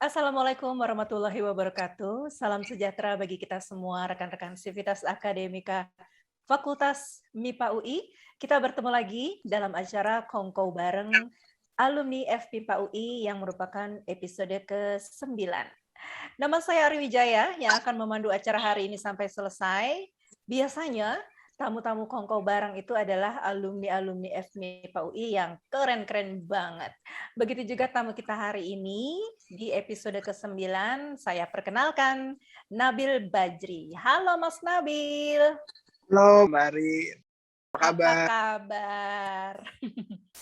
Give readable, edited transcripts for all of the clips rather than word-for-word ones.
Assalamualaikum warahmatullahi wabarakatuh. Salam sejahtera bagi kita semua rekan-rekan Sivitas Akademika Fakultas MIPA UI. Kita bertemu lagi dalam acara Kongko bareng alumni FMIPA UI yang merupakan episode ke-9. Nama saya Ari Wijaya yang akan memandu acara hari ini sampai selesai. Biasanya tamu-tamu Kongko bareng itu adalah alumni-alumni FMIPA UI yang keren-keren banget. Begitu juga tamu kita hari ini di episode ke-9, saya perkenalkan Nabil Bajri. Halo Mas Nabil. Halo Mbak Ari, apa Apa kabar? kabar?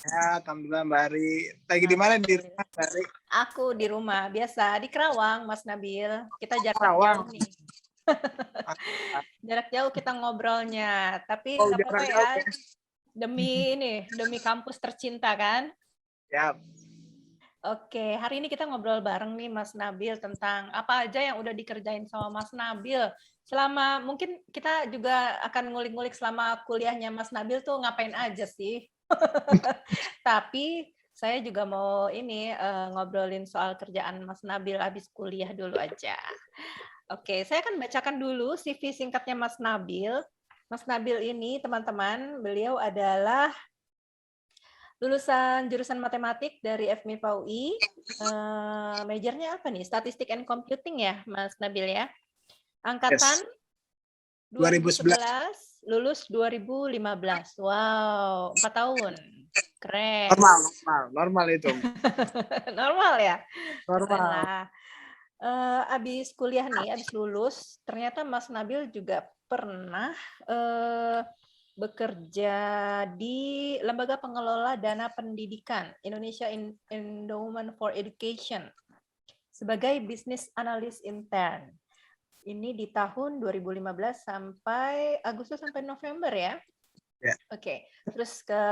Ya, alhamdulillah Mbak Ari. Lagi di mana di rumah Mbak Ari? Aku di rumah, biasa di Kerawang, Mas Nabil. Kita jarak Kerawang. jauh nih. Jarak jauh kita ngobrolnya, tapi Oh, nggak udah apa-apa jauh ya. ya? Demi kampus tercinta kan. Ya, Oke, hari ini kita ngobrol bareng nih Mas Nabil tentang apa aja yang udah dikerjain sama Mas Nabil. Selama mungkin kita juga akan ngulik-ngulik selama kuliahnya Mas Nabil tuh ngapain aja sih. Tapi saya juga mau ini ngobrolin soal kerjaan Mas Nabil habis kuliah dulu aja. Oke, saya akan bacakan dulu CV singkatnya Mas Nabil. Mas Nabil ini teman-teman, beliau adalah lulusan jurusan matematik dari FMIPA UI. Majornya apa nih? Statistik and Computing ya, Mas Nabil ya. Angkatan yes. 2011, lulus 2015. Wow, 4 tahun. Keren. Normal itu. Normal ya? Keren Normal. lah. Abis kuliah nih, abis lulus, ternyata Mas Nabil juga pernah bekerja di Lembaga Pengelola Dana Pendidikan Indonesia Endowment for Education sebagai Business Analyst Intern. Ini di tahun 2015 sampai Agustus sampai November ya. Ya. Oke, terus ke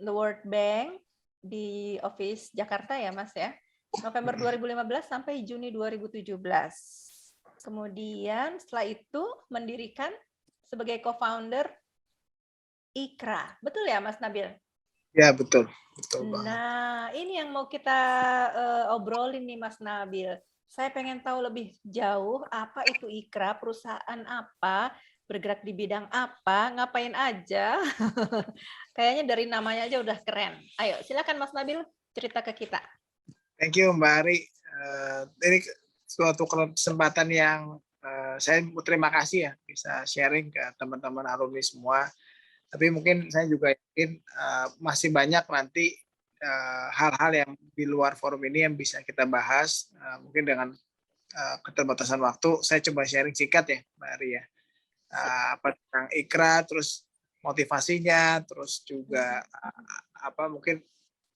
The World Bank di Office Jakarta ya Mas ya. November 2015 sampai Juni 2017. Kemudian setelah itu mendirikan sebagai co-founder IKRA. Betul ya Mas Nabil? Ya, betul. Betul banget. Nah, ini yang mau kita obrolin nih Mas Nabil. Saya pengen tahu lebih jauh apa itu IKRA, perusahaan apa, bergerak di bidang apa, ngapain aja. Kayaknya dari namanya aja udah keren. Ayo, silakan Mas Nabil cerita ke kita. Thank you Mbak Ari. Ini suatu kesempatan yang saya terima kasih ya bisa sharing ke teman-teman alumni semua. Tapi mungkin saya juga yakin masih banyak nanti hal-hal yang di luar forum ini yang bisa kita bahas. Mungkin dengan keterbatasan waktu, saya coba sharing singkat ya, Mbak Ari ya. Apa tentang IKRA, terus motivasinya, terus juga apa mungkin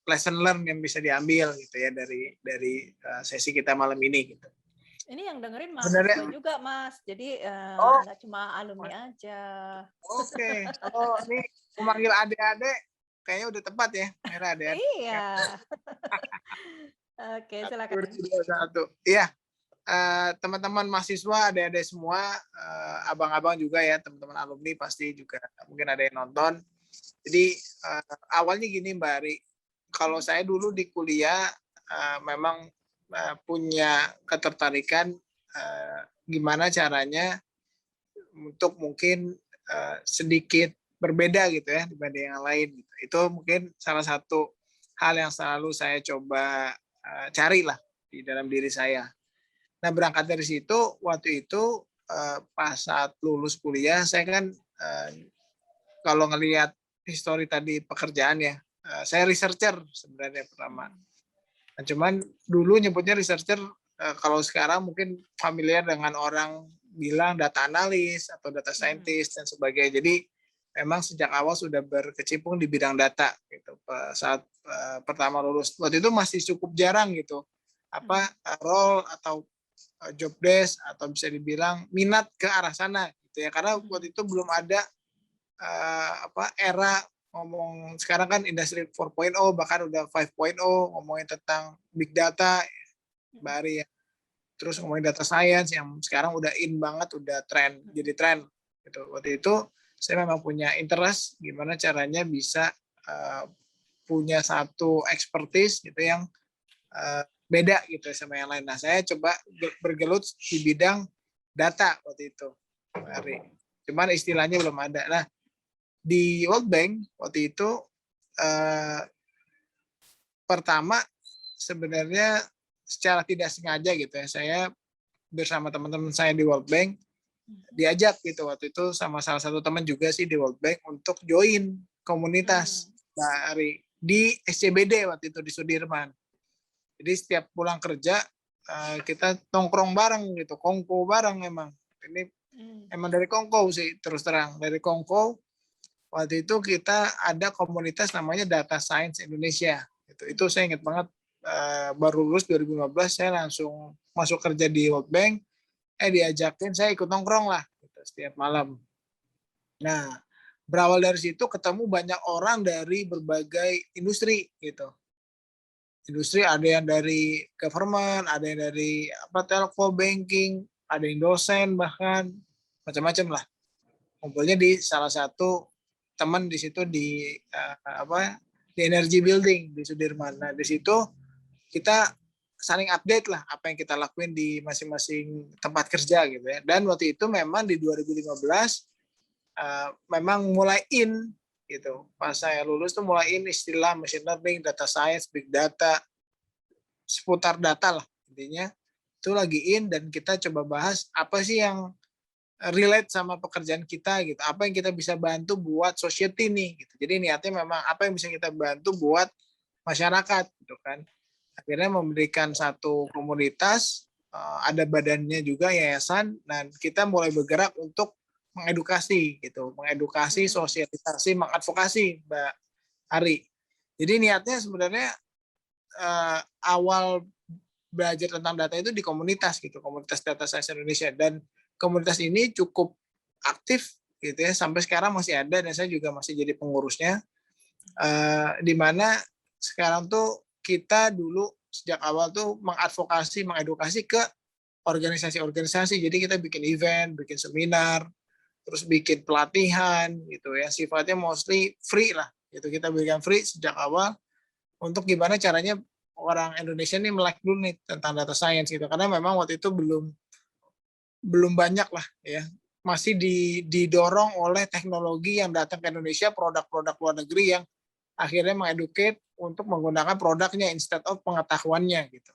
lesson learn yang bisa diambil gitu ya dari sesi kita malam ini gitu. Ini yang dengerin mahasiswa juga Mas, jadi nggak cuma alumni aja. Oke. Oh ini memanggil adik-adik kayaknya udah tepat ya, merah adik-adik. Iya. Oke, silakan. 2021. Iya, teman-teman mahasiswa, adik-adik semua, abang-abang juga ya, teman-teman alumni pasti juga mungkin ada yang nonton. Jadi awalnya gini Mbak Ari, kalau saya dulu di kuliah memang punya ketertarikan gimana caranya untuk mungkin sedikit berbeda gitu ya dibanding yang lain. Itu mungkin salah satu hal yang selalu saya coba carilah di dalam diri saya. Nah berangkat dari situ, waktu itu pas saat lulus kuliah, saya kan kalau ngelihat histori tadi pekerjaan ya, saya researcher sebenarnya pertama. Nah, cuman dulu nyebutnya researcher, kalau sekarang mungkin familiar dengan orang bilang data analis atau data scientist dan sebagainya. Jadi memang sejak awal sudah berkecimpung di bidang data gitu. Saat pertama lulus, waktu itu masih cukup jarang gitu apa role atau job desk atau bisa dibilang minat ke arah sana gitu ya, karena waktu itu belum ada era ngomong sekarang kan industri 4.0 bahkan udah 5.0 ngomongin tentang big data Mbak Ari ya. Terus ngomongin data science yang sekarang udah in banget, udah jadi tren gitu. Waktu itu saya memang punya interest gimana caranya bisa punya satu expertise gitu yang beda gitu sama yang lain. Nah, saya coba bergelut di bidang data waktu itu, Ari. Cuman istilahnya belum ada. Nah, di World Bank waktu itu pertama sebenarnya secara tidak sengaja gitu ya, saya bersama teman-teman saya di World Bank diajak gitu waktu itu sama salah satu teman juga sih di World Bank untuk join komunitas dari di SCBD waktu itu di Sudirman. Jadi setiap pulang kerja kita nongkrong bareng gitu, kongko bareng emang. Ini emang dari kongko sih terus terang, dari kongko waktu itu kita ada komunitas namanya Data Science Indonesia. Itu saya ingat banget, baru lulus 2015 saya langsung masuk kerja di World Bank, diajakin saya ikut nongkrong lah gitu, setiap malam. Nah, berawal dari situ ketemu banyak orang dari berbagai industri gitu. Industri ada yang dari government, ada yang dari telco, banking, ada yang dosen bahkan macam-macam lah. Kumpulnya di salah satu teman di situ di di Energy Building di Sudirman. Nah, di situ kita saling update lah apa yang kita lakuin di masing-masing tempat kerja gitu ya. Dan waktu itu memang di 2015 memang mulai in gitu. Pas saya lulus tuh mulai in istilah machine learning, data science, big data, seputar data lah intinya. Itu lagi in dan kita coba bahas apa sih yang relate sama pekerjaan kita gitu. Apa yang kita bisa bantu buat society nih gitu. Jadi niatnya memang apa yang bisa kita bantu buat masyarakat gitu kan. Akhirnya memberikan satu komunitas, ada badannya juga yayasan, dan kita mulai bergerak untuk mengedukasi gitu, mengedukasi, sosialisasi, mengadvokasi Mbak Ari. Jadi niatnya sebenarnya awal belajar tentang data itu di komunitas gitu, komunitas Data Science Indonesia, dan komunitas ini cukup aktif gitu ya, sampai sekarang masih ada dan saya juga masih jadi pengurusnya. Di mana sekarang tuh kita dulu sejak awal tuh mengadvokasi, mengedukasi ke organisasi-organisasi. Jadi kita bikin event, bikin seminar, terus bikin pelatihan gitu ya. Sifatnya mostly free lah. Gitu kita berikan free sejak awal untuk gimana caranya orang Indonesia nih melek dulu nih tentang data science gitu. Karena memang waktu itu belum banyak lah ya. Masih didorong oleh teknologi yang datang ke Indonesia, produk-produk luar negeri yang akhirnya mengeducate untuk menggunakan produknya instead of pengetahuannya gitu.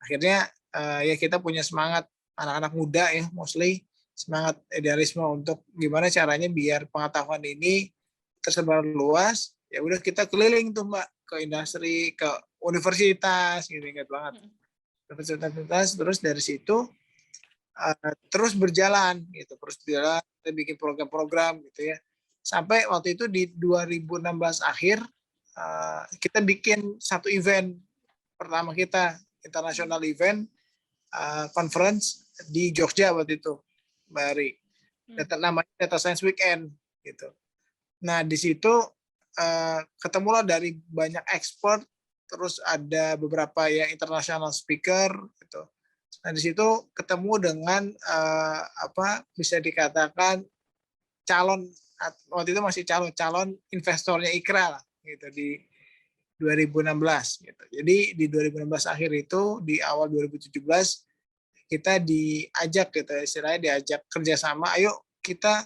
Akhirnya ya kita punya semangat anak-anak muda ya mostly, semangat idealisme untuk gimana caranya biar pengetahuan ini tersebar luas. Ya udah kita keliling tuh Mbak ke industri, ke universitas gitu, ingat banget. Universitas, terus dari situ terus berjalan gitu, kita bikin program-program gitu ya. Sampai waktu itu di 2016 akhir kita bikin satu event pertama kita, international event conference di Jogja waktu itu, Mbak Ari. Namanya Data Science Weekend gitu. Nah, di situ ketemulah dari banyak expert, terus ada beberapa ya international speaker gitu. Nah, di situ ketemu dengan bisa dikatakan calon, waktu itu masih calon investornya Ikra lah gitu di 2016 gitu. Jadi di 2016 akhir itu di awal 2017 kita diajak gitu, istilahnya diajak kerjasama, ayo kita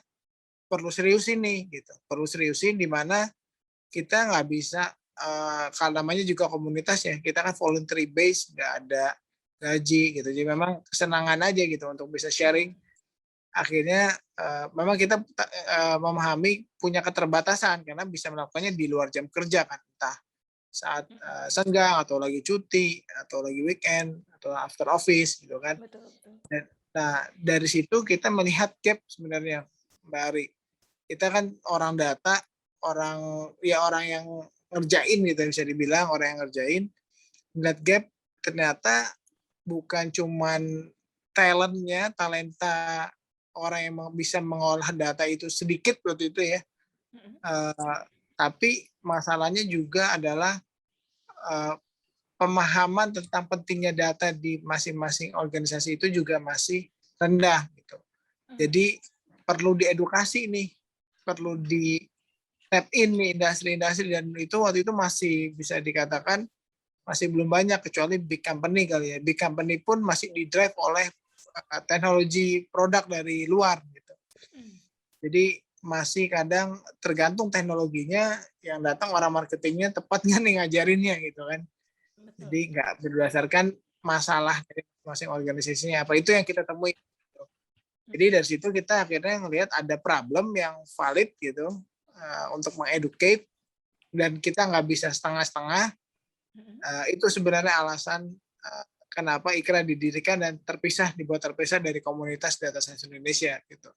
perlu seriusin nih gitu, perlu seriusin di mana kita nggak bisa kalau namanya juga komunitas ya, kita kan voluntary base, nggak ada gaji gitu, jadi memang kesenangan aja gitu untuk bisa sharing. Akhirnya memang kita memahami punya keterbatasan karena bisa melakukannya di luar jam kerja kan, entah saat senggang atau lagi cuti atau lagi weekend atau after office gitu kan. Betul, betul. Nah, dari situ kita melihat gap sebenarnya Mbak Ari. Kita kan orang data, orang yang ngerjain gitu bisa dibilang, orang yang ngerjain, melihat gap ternyata bukan cuman talenta orang yang bisa mengolah data itu sedikit waktu itu ya. Tapi masalahnya juga adalah pemahaman tentang pentingnya data di masing-masing organisasi itu juga masih rendah gitu. Jadi perlu diedukasi nih, perlu di tap in nih industri-industri, dan itu waktu itu masih bisa dikatakan masih belum banyak, kecuali big company kali ya. Big company pun masih di-drive oleh teknologi produk dari luar gitu. Jadi masih kadang tergantung teknologinya, yang datang orang marketingnya tepat nggak nih ngajarinnya gitu kan. Betul. Jadi nggak berdasarkan masalah dari masing-masing organisasinya apa, itu yang kita temui. Jadi dari situ kita akhirnya ngelihat ada problem yang valid gitu, untuk mengeducate, dan kita nggak bisa setengah-setengah. Itu sebenarnya alasan kenapa IKRA didirikan dan dibuat terpisah dari komunitas data science Indonesia gitu.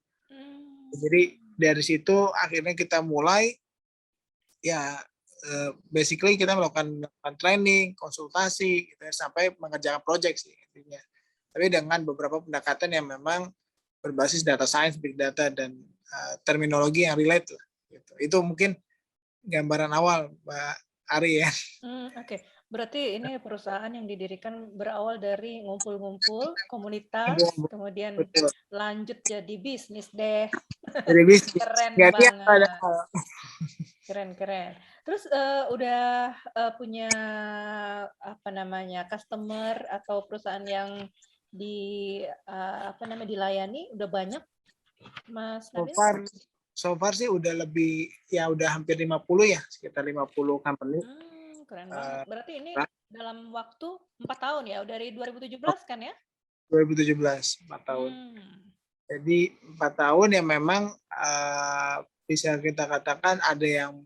Jadi dari situ akhirnya kita mulai ya, basically kita melakukan training, konsultasi gitu ya, sampai mengerjakan project sih intinya. Tapi dengan beberapa pendekatan yang memang berbasis data science, big data, dan terminologi yang relate lah. Gitu. Itu mungkin gambaran awal, Mbak Ari ya. Oke. Berarti ini perusahaan yang didirikan berawal dari ngumpul-ngumpul komunitas, kemudian Betul. lanjut jadi bisnis deh. Jadi bisnis. Keren Nggak niat banget. padahal. Keren. Terus udah punya apa namanya customer atau perusahaan yang dilayani udah banyak, Mas So Nabil? far sih udah lebih, ya udah hampir 50 ya, sekitar 50 company. Keren banget. Berarti ini Nah, dalam waktu 4 tahun ya, dari 2017 kan ya? 2017, 4 tahun. Jadi 4 tahun yang memang bisa kita katakan ada yang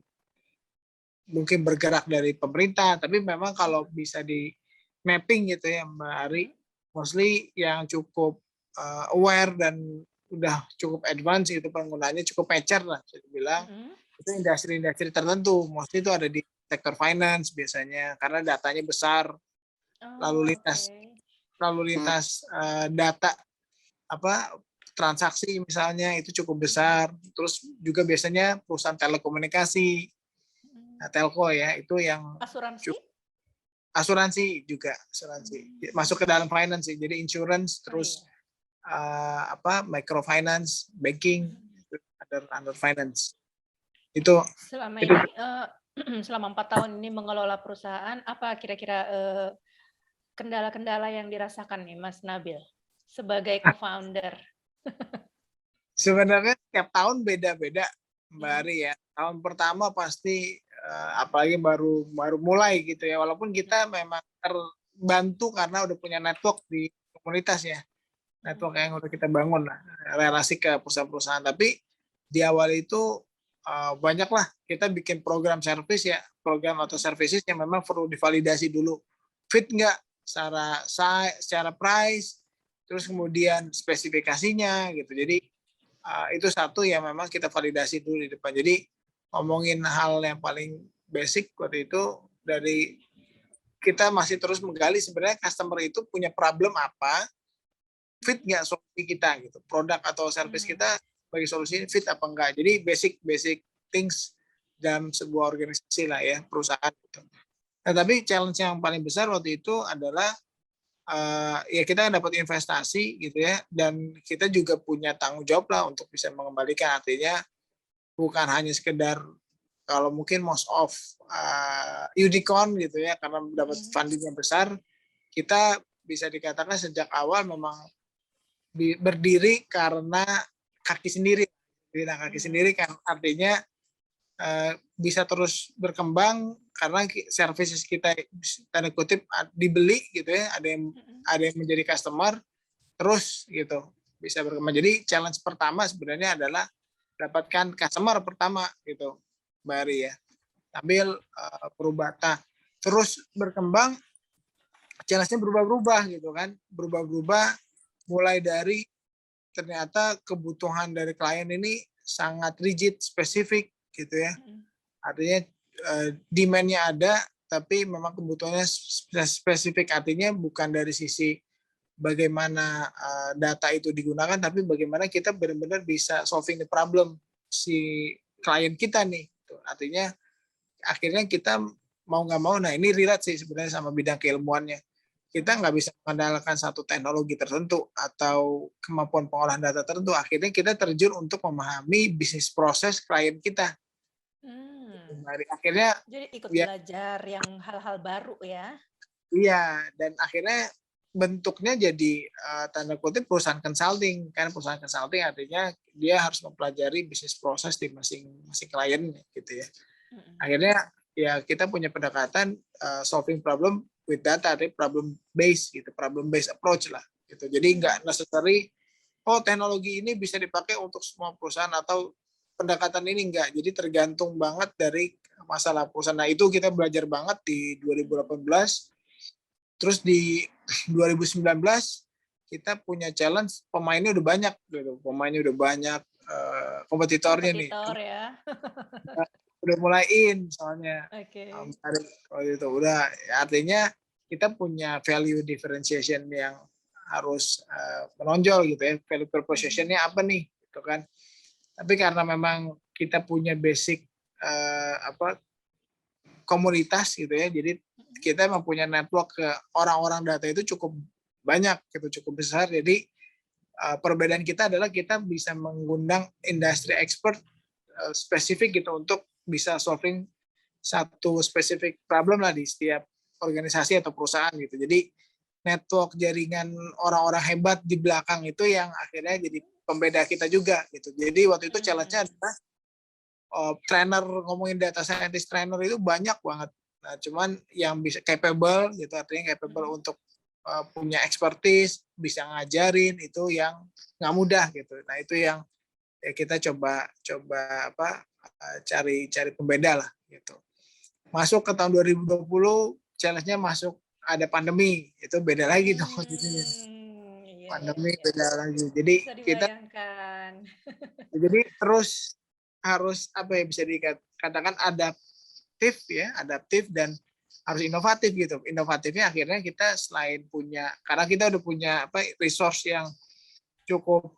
mungkin bergerak dari pemerintah, tapi memang kalau bisa di mapping gitu ya Mbak Ari, mostly yang cukup aware dan udah cukup advance itu penggunaannya, cukup mature lah saya bilang. Itu industri-industri tertentu, mostly itu ada di sektor finance biasanya, karena datanya besar, lalu lintas data apa transaksi misalnya itu cukup besar. Terus juga biasanya perusahaan telekomunikasi, telco ya, itu yang asuransi juga, masuk ke dalam finance sih, jadi insurance, terus microfinance, banking, under finance. Itu selama ini selama 4 tahun ini mengelola perusahaan, apa kira-kira kendala-kendala yang dirasakan nih Mas Nabil sebagai co-founder? Sebenarnya tiap tahun beda-beda Mbak Ari ya. Tahun pertama pasti apalagi baru mulai gitu ya, walaupun kita memang terbantu karena udah punya network di komunitas ya, network yang udah kita bangun lah, relasi ke perusahaan-perusahaan. Tapi di awal itu banyaklah kita bikin program service ya, program atau services yang memang perlu divalidasi dulu, fit nggak secara price, terus kemudian spesifikasinya gitu. Jadi itu satu yang memang kita validasi dulu di depan. Jadi ngomongin hal yang paling basic waktu itu, dari kita masih terus menggali sebenarnya customer itu punya problem apa, fit nggak solusi kita gitu, produk atau service kita bagi solusi fit apa enggak. Jadi basic things dalam sebuah organisasi lah ya, perusahaan gitu. Nah, tapi challenge yang paling besar waktu itu adalah ya kita dapat investasi gitu ya, dan kita juga punya tanggung jawab lah untuk bisa mengembalikan. Artinya bukan hanya sekedar, kalau mungkin most of unicorn gitu ya, karena dapat funding yang besar, kita bisa dikatakan sejak awal memang berdiri karena kaki sendiri. Kaki sendiri kan artinya bisa terus berkembang karena services kita tanda kutip dibeli gitu ya, ada yang menjadi customer terus gitu, bisa berkembang. Jadi challenge pertama sebenarnya adalah dapatkan customer pertama gitu Mbak Ari ya, sambil berubah. Terus berkembang, challenge-nya berubah-ubah gitu kan, berubah-ubah mulai dari ternyata kebutuhan dari klien ini sangat rigid, spesifik gitu ya. Artinya demand-nya ada, tapi memang kebutuhannya spesifik. Artinya bukan dari sisi bagaimana data itu digunakan, tapi bagaimana kita benar-benar bisa solving the problem si klien kita nih. Artinya akhirnya kita mau nggak mau, nah ini relate sih sebenarnya sama bidang keilmuannya. Kita nggak bisa mengandalkan satu teknologi tertentu atau kemampuan pengolahan data tertentu. Akhirnya kita terjun untuk memahami bisnis proses klien kita. Akhirnya jadi ikut belajar yang hal-hal baru ya. Iya, dan akhirnya bentuknya jadi tanda kutip perusahaan consulting. Kan perusahaan consulting artinya dia harus mempelajari bisnis proses di masing-masing klien gitu ya. Akhirnya ya kita punya pendekatan solving problem with data, tapi problem based gitu, problem based approach lah gitu. Jadi nggak necessary teknologi ini bisa dipakai untuk semua perusahaan atau pendekatan ini enggak. Jadi tergantung banget dari masalah perusahaan. Nah, itu kita belajar banget di 2018. Terus di 2019 kita punya challenge, pemainnya udah banyak gitu. Pemainnya udah banyak, kompetitornya nih. Kompetitor ya. Udah mulai in soalnya. Oke. Itu udah artinya kita punya value differentiation yang harus menonjol gitu ya. Value proposition-nya apa nih gitu kan. Tapi karena memang kita punya basic komunitas gitu ya. Jadi kita memang punya network ke orang-orang data itu cukup banyak gitu, cukup besar. Jadi perbedaan kita adalah kita bisa mengundang industri expert spesifik gitu untuk bisa solving satu spesifik problem lah di setiap organisasi atau perusahaan gitu. Jadi network jaringan orang-orang hebat di belakang itu yang akhirnya jadi pembeda kita juga gitu. Jadi waktu itu challenge-nya adalah trainer, ngomongin data scientist trainer itu banyak banget. Nah, cuman yang bisa capable gitu, artinya capable untuk punya expertise, bisa ngajarin itu yang nggak mudah gitu. Nah, itu yang ya kita coba cari pembeda lah gitu. Masuk ke tahun 2020, challenge-nya masuk ada pandemi, itu beda lagi dong. Pandemi beda lagi. Jadi kita jadi terus harus apa ya bisa dikatakan adaptif dan harus inovatif gitu. Inovatifnya akhirnya kita selain punya, karena kita udah punya resource yang cukup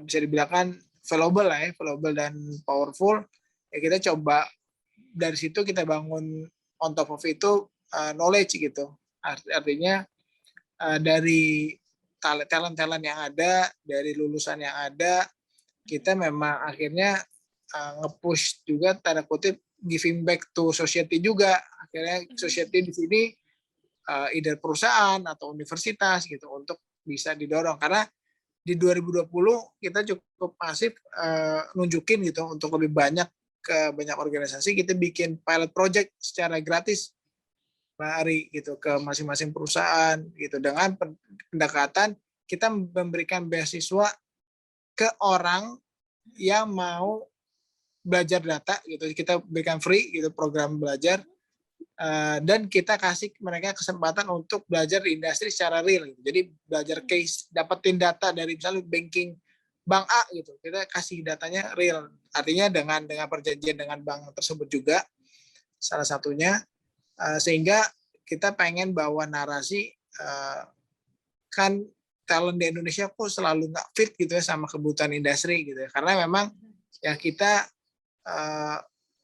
bisa dibilang valuable lah ya, valuable dan powerful. Ya kita coba dari situ kita bangun on top of itu knowledge gitu. Artinya dari talent yang ada, dari lulusan yang ada, kita memang akhirnya nge-push juga tanda kutip giving back to society juga. Akhirnya society di sini either perusahaan atau universitas gitu untuk bisa didorong. Karena di 2020 kita cukup masif nunjukin gitu untuk lebih banyak ke banyak organisasi, kita bikin pilot project secara gratis Mbak Ari gitu ke masing-masing perusahaan gitu, dengan pendekatan kita memberikan beasiswa ke orang yang mau belajar data gitu, kita berikan free gitu program belajar, dan kita kasih mereka kesempatan untuk belajar di industri secara real gitu. Jadi belajar case, dapetin data dari misalnya banking bank A gitu, kita kasih datanya real, artinya dengan perjanjian dengan bank tersebut juga salah satunya, sehingga kita pengen bawa narasi kan talent di Indonesia kok selalu nggak fit gitu ya sama kebutuhan industri gitu ya, karena memang ya kita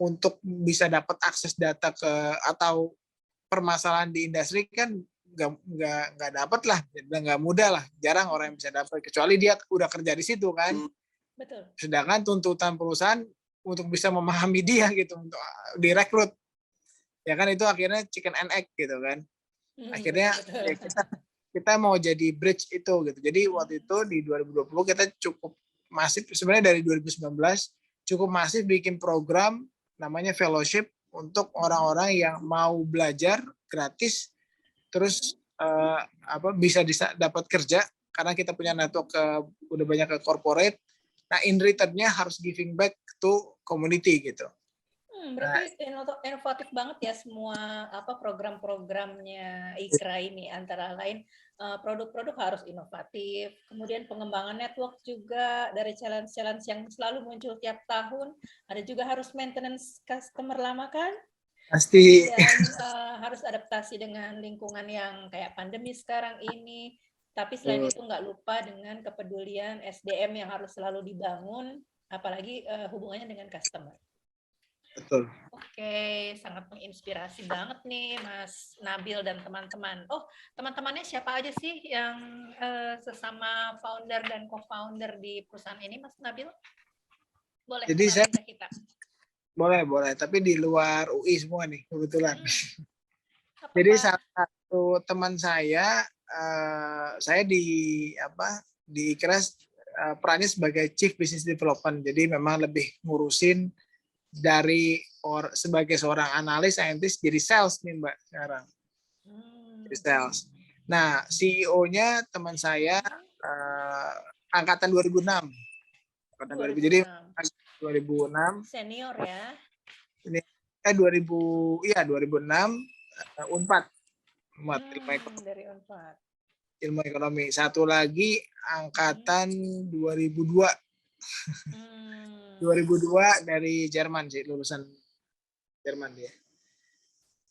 untuk bisa dapat akses data ke atau permasalahan di industri kan nggak dapat lah, nggak mudah lah, jarang orang yang bisa dapat kecuali dia udah kerja di situ kan. Betul. Sedangkan tuntutan perusahaan untuk bisa memahami dia gitu untuk direkrut ya kan, itu akhirnya chicken and egg gitu kan. Akhirnya ya kita mau jadi bridge itu gitu. Jadi waktu itu di 2020 kita cukup masif, sebenarnya dari 2019 cukup masif bikin program namanya fellowship untuk orang-orang yang mau belajar gratis terus bisa dapat kerja karena kita punya network udah banyak ke corporate. Nah, in return-nya harus giving back to community gitu. Berarti inovatif banget ya semua program-programnya IKRA ini, antara lain produk-produk harus inovatif, kemudian pengembangan network juga dari challenge-challenge yang selalu muncul tiap tahun, ada juga harus maintenance customer lama kan? Pasti. Dan harus adaptasi dengan lingkungan yang kayak pandemi sekarang ini. Tapi selain itu nggak lupa dengan kepedulian SDM yang harus selalu dibangun, apalagi hubungannya dengan customer. Betul. Oke, sangat menginspirasi banget nih Mas Nabil dan teman-teman. Oh, teman-temannya siapa aja sih yang sesama founder dan co-founder di perusahaan ini, Mas Nabil? Boleh jadi saya ke kita. Boleh, tapi di luar UI semua nih kebetulan. Jadi teman saya di IKRA perannya sebagai Chief Business Development. Jadi memang lebih ngurusin dari sebagai seorang analis, saintis jadi sales nih Mbak sekarang. Jadi sales. Nah, CEO-nya teman saya angkatan 2006. Angkatan 2000. Jadi 2006. Senior ya. Ini 2006 Unpad. Dari Unpad. Ilmu ekonomi. Satu lagi angkatan 2002. 2002 dari Jerman sih, lulusan Jerman dia.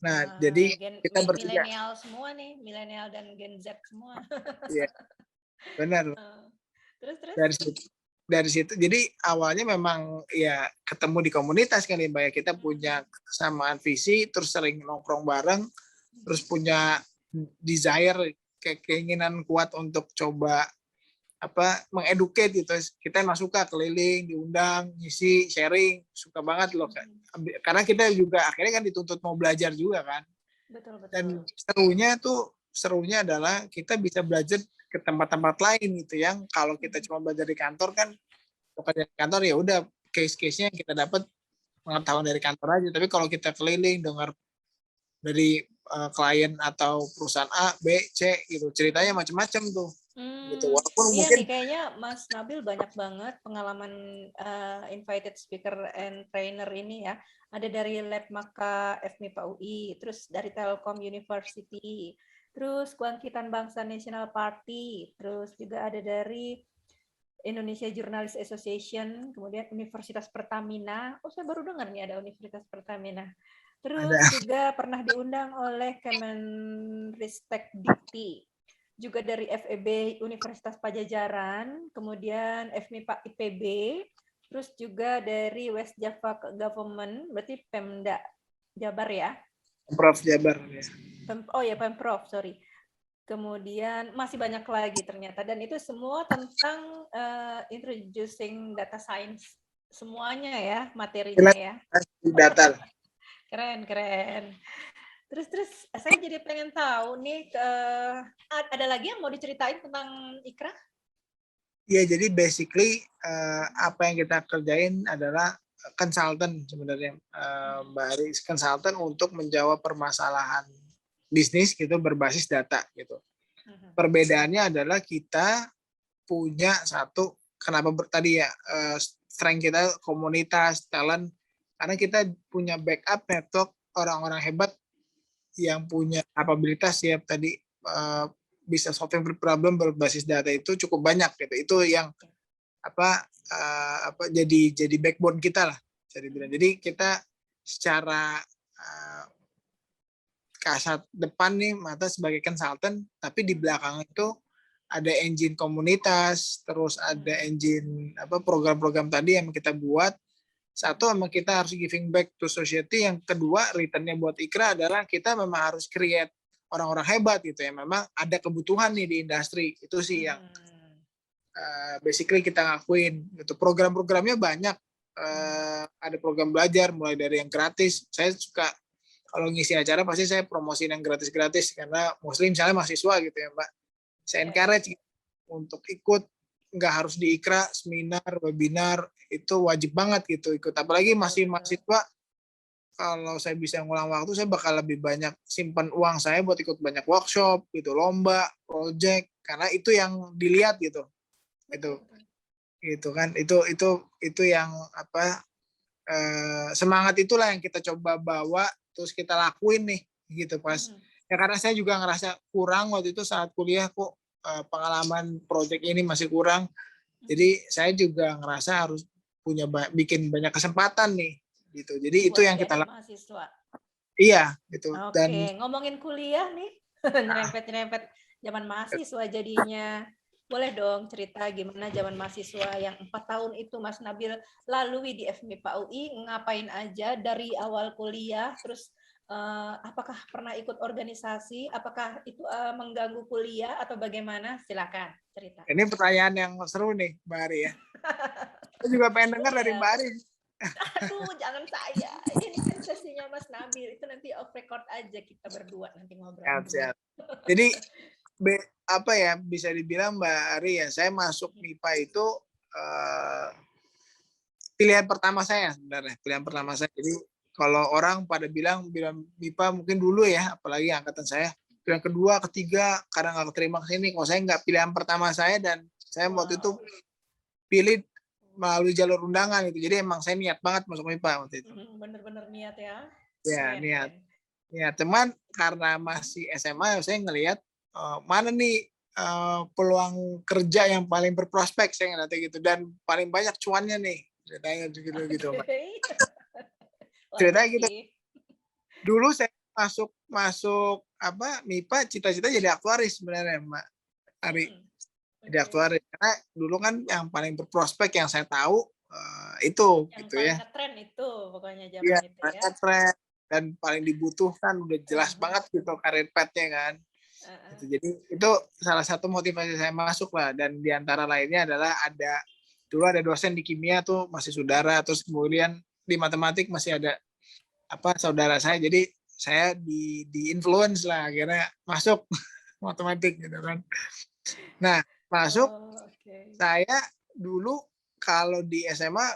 Nah, jadi kita bertiga. Milenial semua nih, milenial dan Gen Z semua. Iya, benar. Terus? Dari situ, jadi awalnya memang ya ketemu di komunitas kan ya Mbak ya. Kita punya kesamaan visi, terus sering nongkrong bareng, terus punya desire, keinginan kuat untuk coba mengeducate gitu. Kita emang suka keliling, diundang, ngisi, sharing, suka banget loh kan. Karena kita juga akhirnya kan dituntut mau belajar juga kan. Betul. Dan serunya adalah kita bisa belajar ke tempat-tempat lain gitu, yang kalau kita cuma belajar di kantor kan, pekerjaan di kantor ya udah case-case-nya yang kita dapat pengetahuan dari kantor aja. Tapi kalau kita keliling dengar dari klien atau perusahaan A, B, C gitu, ceritanya macam-macam tuh. Gitu. Walaupun iya mungkin nih, kayaknya Mas Nabil banyak banget pengalaman invited speaker and trainer ini ya. Ada dari Lab Maka FMIPA UI, terus dari Telkom University, terus Kebangkitan Bangsa National Party, terus juga ada dari Indonesia Journalist Association, kemudian Universitas Pertamina. Oh, saya baru dengar nih ada Universitas Pertamina. Terus juga pernah diundang oleh Kemenristek Dikti, juga dari FEB Universitas Pajajaran, kemudian FMIPA IPB, terus juga dari West Java Government, berarti Pemda Jabar ya? Pemprov Jabar ya. Pemprov, sorry. Kemudian masih banyak lagi ternyata, dan itu semua tentang introducing data science semuanya ya, materinya ya. Data. Keren. Terus saya jadi pengen tahu nih, ada lagi yang mau diceritain tentang IKRA? Ya, jadi basically apa yang kita kerjain adalah konsultan sebenarnya, Mbak Ari, konsultan untuk menjawab permasalahan bisnis gitu berbasis data gitu. Perbedaannya adalah kita punya satu, kenapa tadi ya strength kita komunitas, talent, karena kita punya backup network orang-orang hebat yang punya kapabilitas ya tadi bisa solving problem berbasis data itu cukup banyak gitu. Itu yang jadi backbone kita lah. Jadi kita secara kasat depan nih mata sebagai konsultan, tapi di belakang itu ada engine komunitas, terus ada engine program-program tadi yang kita buat. Satu, memang kita harus giving back to society. Yang kedua, returnnya buat IKRA adalah kita memang harus create orang-orang hebat gitu ya. Memang ada kebutuhan nih di industri. Itu sih yang basically kita ngakuin. Gitu. Program-programnya banyak. Ada program belajar mulai dari yang gratis. Saya suka kalau ngisi acara pasti saya promosiin yang gratis-gratis karena mostly misalnya mahasiswa gitu ya Mbak. Saya encourage untuk ikut. Nggak harus di IKRA, seminar, webinar, itu wajib banget gitu ikut. Apalagi masih mahasiswa, kalau saya bisa ngulang waktu, saya bakal lebih banyak simpan uang saya buat ikut banyak workshop, gitu, lomba, project, karena itu yang dilihat gitu. Itu kan, itu yang semangat itulah yang kita coba bawa, terus kita lakuin nih, gitu pas. Ya karena saya juga ngerasa kurang waktu itu saat kuliah kok. Pengalaman proyek ini masih kurang, jadi saya juga ngerasa harus bikin banyak kesempatan nih, gitu. Jadi buat itu yang kita lakukan. Mahasiswa. Iya, gitu. Oke, dan ngomongin kuliah nih, nyerempet zaman mahasiswa jadinya. Boleh dong cerita gimana zaman mahasiswa yang 4 tahun itu Mas Nabil lalui di FMIPA UI, ngapain aja dari awal kuliah, terus apakah pernah ikut organisasi, apakah itu mengganggu kuliah atau bagaimana? Silakan cerita. Ini pertanyaan yang seru nih Mbak Ari ya. Saya juga pengen dengar dari Mbak Ari. Aduh, jangan saya. Ini kan sesinya Mas Nabil itu nanti off record aja kita berdua nanti ngobrol. Siap. Jadi apa ya, bisa dibilang Mbak Ari ya, saya masuk MIPA itu pilihan pertama saya sebenarnya, pilihan pertama saya. Jadi kalau orang pada bilang MIPA mungkin dulu ya, apalagi angkatan saya, pilihan kedua, ketiga, kadang nggak keterima ke sini. Kalau saya nggak, pilihan pertama saya, dan saya waktu itu pilih melalui jalur undangan gitu. Jadi emang saya niat banget masuk MIPA waktu itu. Bener-bener niat ya. Ya, niat. Cuman karena masih SMA, saya ngelihat mana nih peluang kerja yang paling berprospek, saya ngeliatnya gitu, dan paling banyak cuannya nih, ceritanya gitu. Ceritanya gitu. Dulu saya masuk MIPA, cita-cita jadi aktuaris sebenarnya, Mbak Ari. Jadi aktuaris, karena dulu kan yang paling berprospek yang saya tahu itu yang gitu paling ya. Ngetren itu pokoknya zaman itu ya. Ngetren dan paling dibutuhkan, udah jelas banget gitu karir path-nya kan. Jadi itu salah satu motivasi saya masuk lah, dan diantara lainnya adalah dulu ada dosen di kimia tuh masih saudara, terus kemudian di matematik masih ada saudara saya, jadi saya di influence lah akhirnya masuk matematik gitu kan. Nah, masuk saya dulu kalau di SMA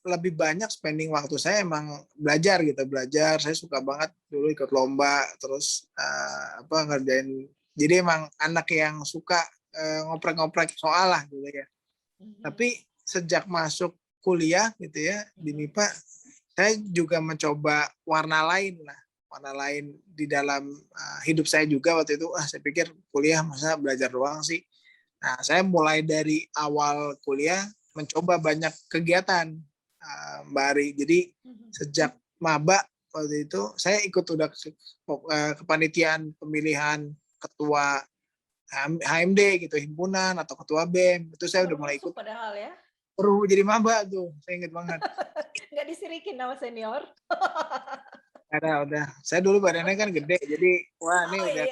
lebih banyak spending waktu saya emang belajar. Saya suka banget dulu ikut lomba, terus ngerjain, jadi emang anak yang suka ngoprek-ngoprek soal lah gitu ya. Tapi sejak masuk kuliah gitu ya di MIPA, saya juga mencoba warna lain di dalam hidup saya juga waktu itu. Saya pikir kuliah masa belajar doang sih. Nah, saya mulai dari awal kuliah mencoba banyak kegiatan, Mbak Ari. Jadi sejak maba waktu itu saya ikut udah kepanitiaan pemilihan ketua HMD gitu, himpunan atau ketua BEM, itu saya udah mulai ikut. Padahal ya. Perlu jadi maba tuh, saya inget banget. Nggak disirikin sama senior. Udah. Saya dulu badannya kan gede, jadi wah ini udah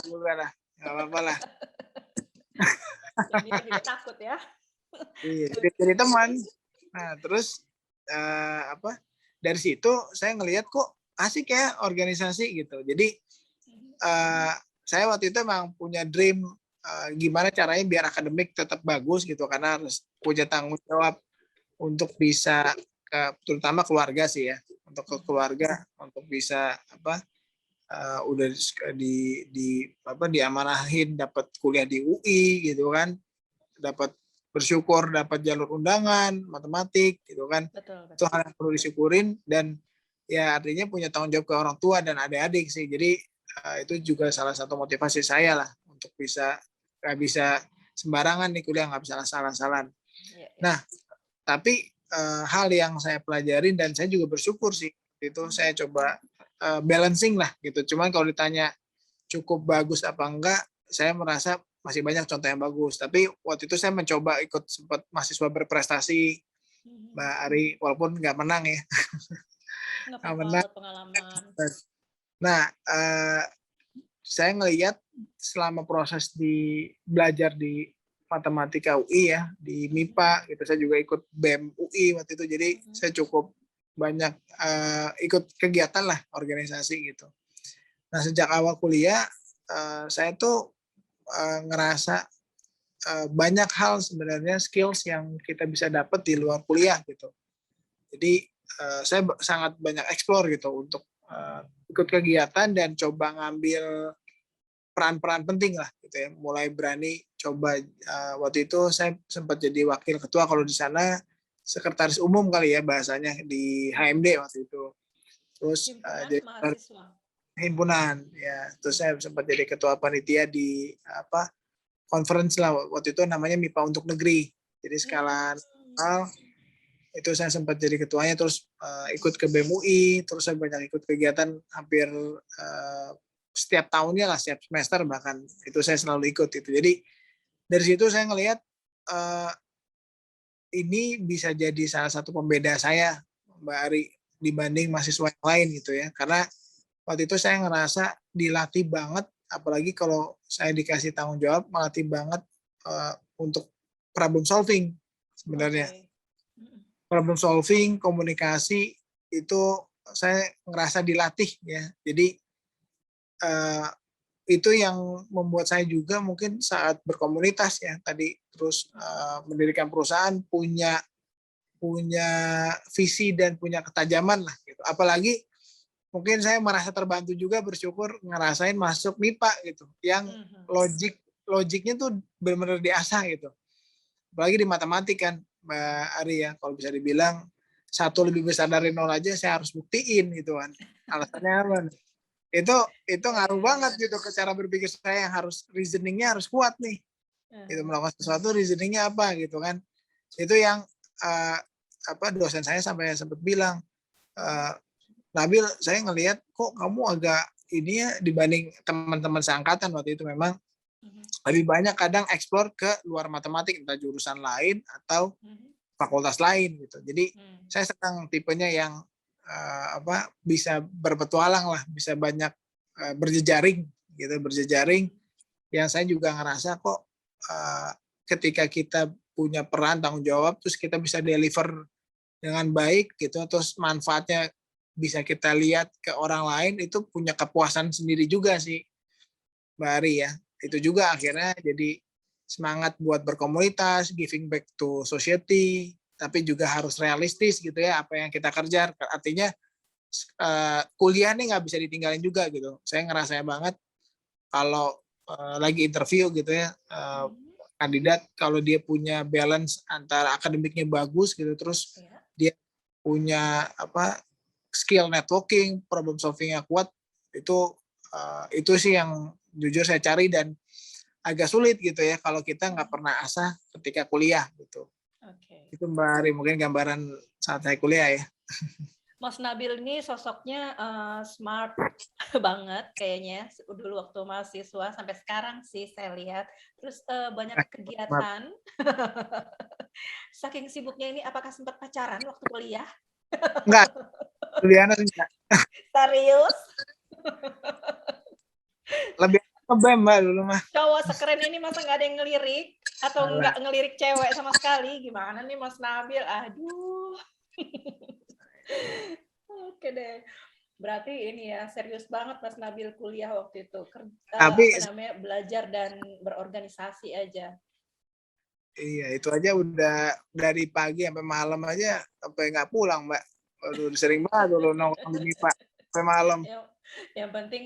juga lah, nggak apa-apa lah. Senior juga takut ya. Iya, jadi teman. Nah, terus dari situ saya ngelihat kok asik ya organisasi gitu. Jadi saya waktu itu emang punya dream gimana caranya biar akademik tetap bagus gitu, karena harus punya tanggung jawab untuk bisa terutama keluarga sih ya, untuk ke keluarga, untuk bisa udah diamanahin dapat kuliah di UI gitu kan, dapat bersyukur dapat jalur undangan matematik gitu kan. Betul. Itu hal yang perlu disyukurin, dan ya artinya punya tanggung jawab ke orang tua dan adik-adik sih. Jadi itu juga salah satu motivasi saya lah untuk nggak bisa sembarangan nih kuliah, nggak bisa salah-salahan. Nah, tapi hal yang saya pelajarin dan saya juga bersyukur sih, itu saya coba balancing lah gitu. Cuman kalau ditanya cukup bagus apa enggak, saya merasa masih banyak contoh yang bagus. Tapi waktu itu saya mencoba ikut sempat mahasiswa berprestasi, Mbak Ari, walaupun nggak menang ya. Nggak menang. Pengalaman. Nah, saya ngelihat selama proses belajar di matematika UI ya, di MIPA gitu, saya juga ikut BEM UI waktu itu, jadi saya cukup banyak ikut kegiatan lah organisasi gitu. Nah, sejak awal kuliah saya tuh ngerasa banyak hal sebenarnya skills yang kita bisa dapat di luar kuliah gitu. Jadi saya sangat banyak explore gitu untuk ikut kegiatan dan coba ngambil peran-peran penting lah gitu ya. Mulai berani coba waktu itu saya sempat jadi wakil ketua, kalau di sana sekretaris umum kali ya bahasanya, di HMD waktu itu. Terus jadi mahasiswa himpunan ya. Terus saya sempat jadi ketua panitia di conference lah waktu itu, namanya MIPA untuk negeri. Jadi skala nasional itu saya sempat jadi ketuanya. Terus ikut ke BEM UI, terus saya banyak ikut kegiatan hampir setiap tahunnya lah, setiap semester bahkan itu saya selalu ikut itu. Jadi dari situ saya ngelihat ini bisa jadi salah satu pembeda saya, Mbak Ari, dibanding mahasiswa yang lain gitu ya. Karena waktu itu saya ngerasa dilatih banget, apalagi kalau saya dikasih tanggung jawab, melatih banget untuk problem solving sebenarnya. Problem solving, komunikasi itu saya ngerasa dilatih ya. Jadi itu yang membuat saya juga mungkin saat berkomunitas ya tadi, terus mendirikan perusahaan punya visi dan punya ketajaman lah gitu. Apalagi mungkin saya merasa terbantu juga, bersyukur ngerasain masuk MIPA gitu, yang logiknya tuh benar-benar diasah gitu. Apalagi di matematik kan, Mbak Ari ya, kalau bisa dibilang satu lebih besar dari nol aja saya harus buktiin gitu kan. Alasannya apa? Itu ngaruh banget gitu ke cara berpikir saya, yang harus reasoningnya harus kuat nih. Itu melakukan sesuatu reasoningnya apa gitu kan. Itu yang dosen saya sampai sempat bilang, Nabil, saya ngelihat kok kamu agak ini ya dibanding teman-teman seangkatan waktu itu, memang lebih banyak kadang eksplor ke luar matematik, entah jurusan lain atau fakultas lain gitu. Jadi saya senang tipenya yang bisa berpetualang lah, bisa banyak berjejaring gitu, berjejaring. Yang saya juga ngerasa kok ketika kita punya peran tanggung jawab, terus kita bisa deliver dengan baik gitu, terus manfaatnya bisa kita lihat ke orang lain, itu punya kepuasan sendiri juga sih, Mbak Ari ya. Itu juga akhirnya jadi semangat buat berkomunitas, giving back to society, tapi juga harus realistis gitu ya apa yang kita kerja. Artinya kuliah nih nggak bisa ditinggalin juga gitu. Saya ngerasa banget kalau lagi interview gitu ya, kandidat kalau dia punya balance antara akademiknya bagus gitu, terus dia punya skill networking, problem solvingnya kuat, itu sih yang jujur saya cari dan agak sulit gitu ya kalau kita nggak pernah asah ketika kuliah gitu. Itu Mbak Ari mungkin gambaran saat saya kuliah ya. Mas Nabil ini sosoknya smart banget kayaknya dulu waktu mahasiswa sampai sekarang sih saya lihat. Terus banyak kegiatan. Saking sibuknya ini, apakah sempat pacaran waktu kuliah? Enggak, kuliahnya enggak. Serius? Lebih ngebem Mbak dulu mah. Cowok sekeren ini masa nggak ada yang ngelirik? Atau nggak ngelirik cewek sama sekali? Gimana nih Mas Nabil? Aduh. Oke deh. Berarti ini ya serius banget Mas Nabil kuliah waktu itu. Belajar dan berorganisasi aja. Iya, itu aja udah dari pagi sampai malam aja sampai nggak pulang, Mbak. Waduh, sering banget dulu nongkrong di MIPA sampai malam. Yang penting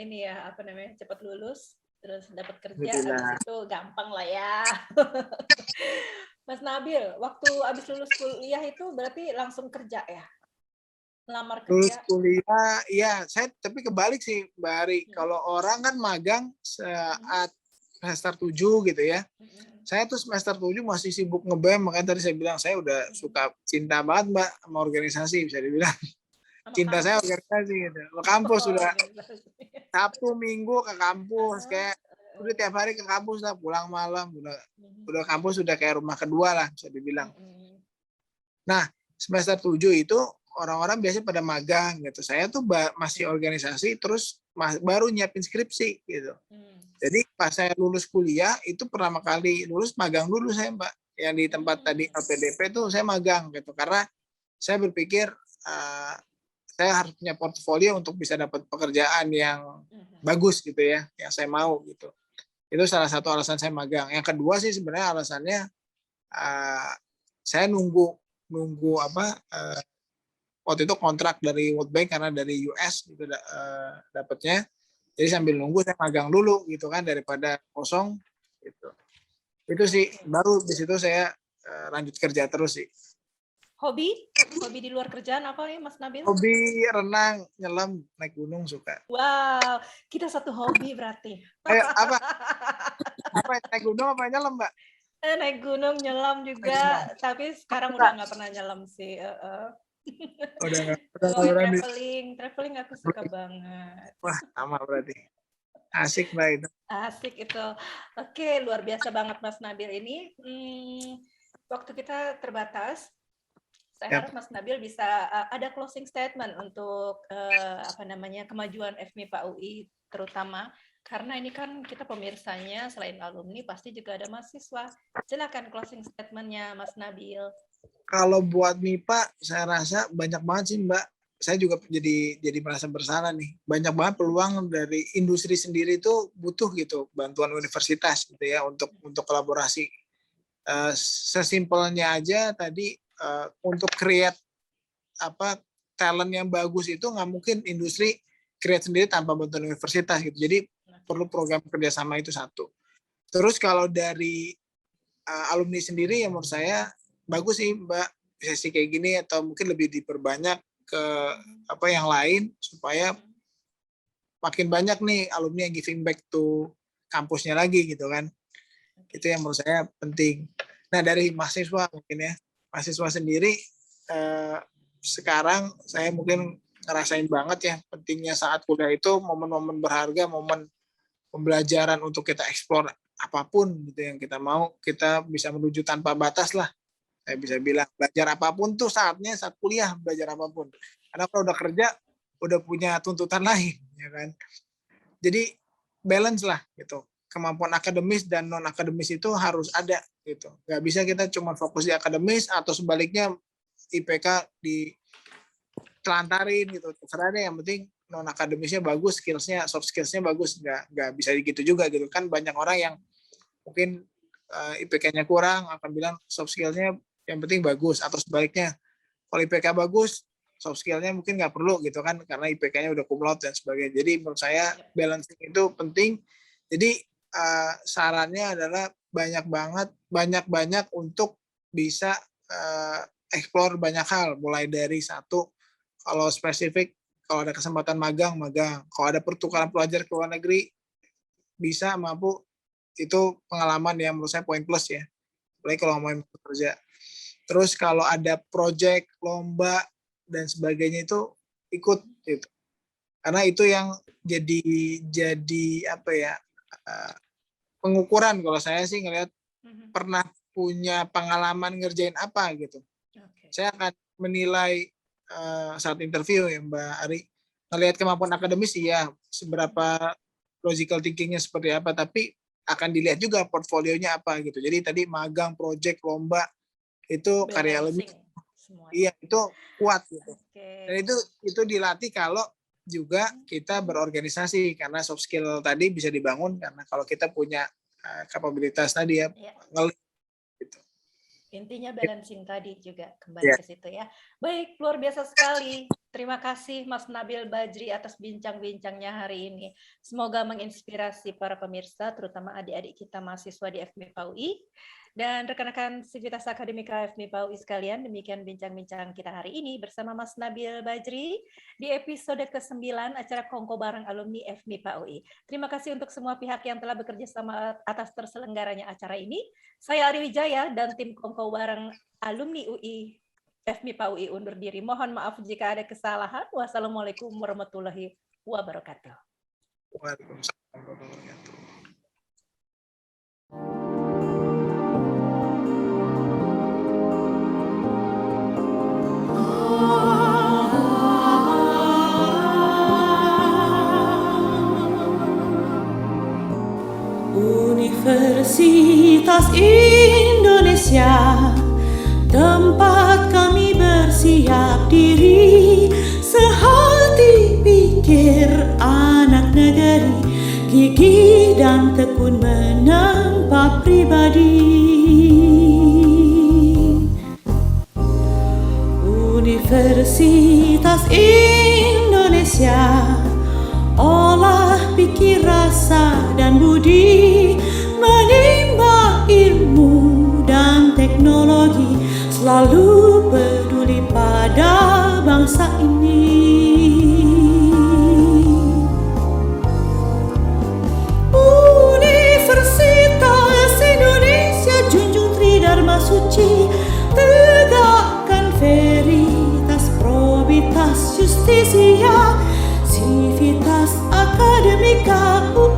ini ya cepat lulus, terus dapat kerja, habis itu gampang lah ya. Mas Nabil, waktu habis lulus kuliah itu berarti langsung kerja ya? Lamar kerja? Lulus kuliah, iya. Saya tapi kebalik sih, Mbak Ari. Kalau orang kan magang saat semester 7 gitu ya. Saya tuh semester 7 masih sibuk ngebem, makanya tadi saya bilang saya udah suka cinta banget Mbak sama organisasi, bisa dibilang. Cinta saya organisasi gitu. Ke kampus sudah Sabtu Minggu ke kampus, kayak udah tiap hari ke kampus lah, pulang malam, udah kampus sudah kayak rumah kedua lah bisa dibilang. Nah, semester 7 itu orang-orang biasanya pada magang gitu. Saya tuh masih organisasi, terus baru nyiapin skripsi gitu. Jadi pas saya lulus kuliah itu pertama kali lulus magang dulu saya Mbak. Yang di tempat tadi LPDP tuh saya magang gitu. Karena saya berpikir saya harus punya portfolio untuk bisa dapat pekerjaan yang bagus gitu ya, yang saya mau gitu. Itu salah satu alasan saya magang. Yang kedua sih sebenarnya alasannya saya nunggu waktu itu kontrak dari World Bank karena dari US gitu dapatnya. Jadi sambil nunggu saya magang dulu gitu kan daripada kosong gitu. Itu sih baru di situ saya lanjut kerja terus sih. Hobi di luar kerjaan apa nih Mas Nabil? Hobi renang, nyelam, naik gunung suka. Wow, kita satu hobi berarti. Apa naik gunung apa nyelam Mbak? Naik gunung, nyelam juga, tapi sekarang udah nggak pernah nyelam sih. Udah traveling aku suka banget. Wah, sama berarti. Asik Mbak itu. Asik itu. Oke, luar biasa banget Mas Nabil ini. Waktu kita terbatas. Saya harap Mas Nabil bisa ada closing statement untuk kemajuan FMIPA UI terutama karena ini kan kita pemirsanya selain alumni pasti juga ada mahasiswa. Silakan closing statement-nya Mas Nabil. Kalau buat MIPA saya rasa banyak banget sih Mbak saya juga jadi merasa bersalah nih. Banyak banget peluang dari industri sendiri itu butuh gitu bantuan universitas gitu ya untuk kolaborasi. Sesimpelnya aja tadi untuk create talent yang bagus itu nggak mungkin industri create sendiri tanpa bantuan universitas gitu. Jadi perlu program kerjasama itu satu. Terus kalau dari alumni sendiri yang menurut saya bagus sih Mbak sesi kayak gini atau mungkin lebih diperbanyak ke yang lain supaya makin banyak nih alumni yang giving back to kampusnya lagi gitu kan. Itu yang menurut saya penting. Nah dari mahasiswa mungkin ya, mahasiswa sendiri sekarang saya mungkin ngerasain banget ya pentingnya saat kuliah itu momen-momen berharga, momen pembelajaran untuk kita eksplor apapun gitu yang kita mau, kita bisa menuju tanpa batas lah. Saya bisa bilang belajar apapun tuh saatnya saat kuliah belajar apapun. Karena kalau udah kerja udah punya tuntutan lain ya kan. Jadi balance lah gitu. Kemampuan akademis dan non akademis itu harus ada gitu. Gak bisa kita cuma fokus di akademis atau sebaliknya IPK ditelantarin gitu. Terserah deh, yang penting non akademisnya bagus, skillsnya, soft skillsnya bagus. Gak bisa gitu juga gitu kan. Banyak orang yang mungkin IPK-nya kurang akan bilang soft skillsnya yang penting bagus, atau sebaliknya kalau IPK bagus soft skillnya mungkin nggak perlu gitu kan karena IPK-nya udah cum laude dan sebagainya. Jadi menurut saya balancing itu penting. Jadi sarannya adalah banyak untuk bisa explore banyak hal, mulai dari satu, kalau spesifik kalau ada kesempatan magang, kalau ada pertukaran pelajar ke luar negeri bisa mampu, itu pengalaman yang menurut saya poin plus ya, apalagi kalau mau bekerja. Terus kalau ada project, lomba dan sebagainya itu ikut gitu. Karena itu yang jadi pengukuran kalau saya sih ngelihat pernah punya pengalaman ngerjain apa gitu. Saya akan menilai saat interview ya Mbak Ari, ngelihat kemampuan akademis ya seberapa logical thinkingnya seperti apa, tapi akan dilihat juga portfolionya apa gitu. Jadi tadi magang, project, lomba itu karya alumni, iya itu kuat gitu. Dan itu dilatih kalau juga kita berorganisasi, karena soft skill tadi bisa dibangun karena kalau kita punya kapabilitas tadi ya. Gitu. Intinya balancing tadi juga kembali ke situ ya. Baik, luar biasa sekali. Terima kasih Mas Nabil Bajri atas bincang-bincangnya hari ini. Semoga menginspirasi para pemirsa, terutama adik-adik kita mahasiswa di FMIPA UI dan rekan-rekan Sivitas Akademika FMIPA UI sekalian. Demikian bincang-bincang kita hari ini bersama Mas Nabil Bajri di episode ke-9 acara Kongko Bareng Alumni FMIPA UI. Terima kasih untuk semua pihak yang telah bekerja sama atas terselenggaranya acara ini. Saya Ari Wijaya dan tim Kongko Bareng Alumni UI FMIPA UI undur diri. Mohon maaf jika ada kesalahan. Wassalamualaikum warahmatullahi wabarakatuh. Waalaikumsalam warahmatullahi wabarakatuh. Universitas Indonesia, tempat kami bersiap diri, sehati pikir anak negeri, gigih dan tekun menempa pribadi. Universitas Indonesia, olah pikir, rasa dan budi, menimba ilmu dan teknologi, selalu peduli pada bangsa ini. Universitas Indonesia junjung tridharma suci, tegakkan veritas, probitas, justisia, Sivitas Akademika UI.